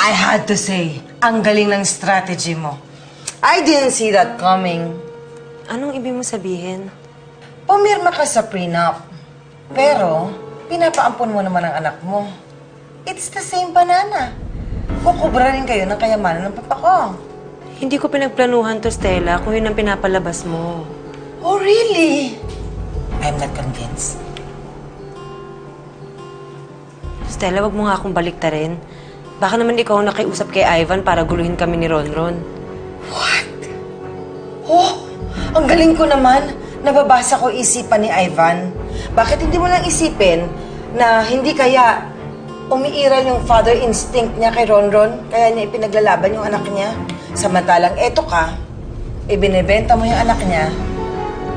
I had to say, ang galing ng strategy mo. I didn't see that coming. Anong ibig mo sabihin? Pumirma ka sa prenup. Pero, pinapaampon mo naman ang anak mo. It's the same banana. Kukubra rin kayo ng kayamanan ng papa ko. Hindi ko pinagplanuhan to, Stella, kung yun ang pinapalabas mo. Oh, really? I'm not convinced. Stella, wag mo nga akong baliktarin. Baka naman ikaw ang nakiusap kay Ivan para guluhin kami ni Ronron. What? Oh, ang galing ko naman. Nababasa ko isipan ni Ivan. Bakit hindi mo lang isipin na hindi kaya umiiral yung father instinct niya kay Ronron, kaya niya ipinaglalaban yung anak niya? Samantalang eto ka, ibinebenta mo yung anak niya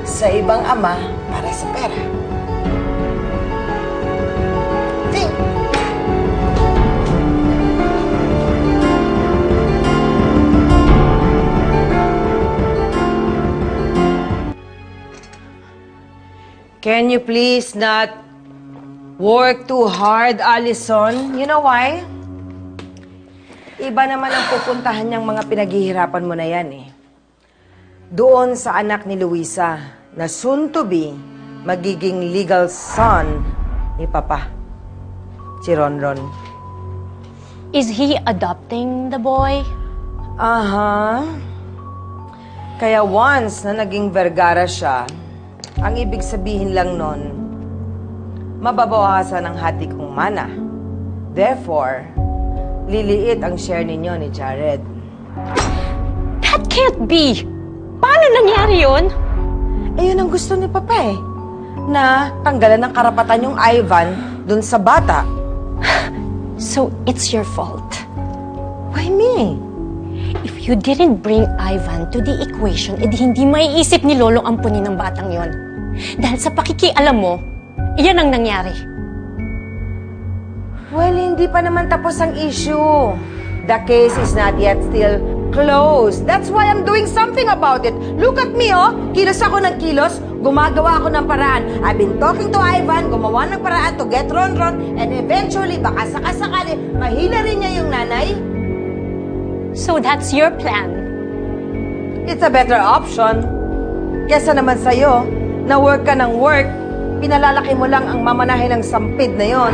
sa ibang ama para sa pera. Think. Can you please not work too hard, Allison? You know why? Iba naman ang pupuntahan niyang mga pinaghihirapan mo na yan eh. Doon sa anak ni Luisa na soon to be magiging legal son ni Papa, si Ronron. Is he adopting the boy? Aha. Kaya once na naging Vergara siya, ang ibig sabihin lang nun, mababawasan ang hati kong mana. Therefore, liliit ang share ninyo ni Jared. That can't be! Paano nangyari yun? Ayun ang gusto ni Papa eh, na tanggalan ng karapatan yung Ivan dun sa bata. So, it's your fault. Why me? If you didn't bring Ivan to the equation, edi hindi maiisip ni Lolong ampunin ng batang yon. Dahil sa pakikialam mo, iyan ang nangyari. Well, hindi pa naman tapos ang issue. The case is not yet still closed. That's why I'm doing something about it. Look at me, oh. Kilos ako ng kilos. Gumagawa ako ng paraan. I've been talking to Ivan, gumawa ng paraan to get Ronron, and eventually, baka sakasakali, mahila rin niya yung nanay. So that's your plan. It's a better option. Kesa naman sa'yo, na work ka ng work, pinalalaki mo lang ang mamanahin ng sampid na yon.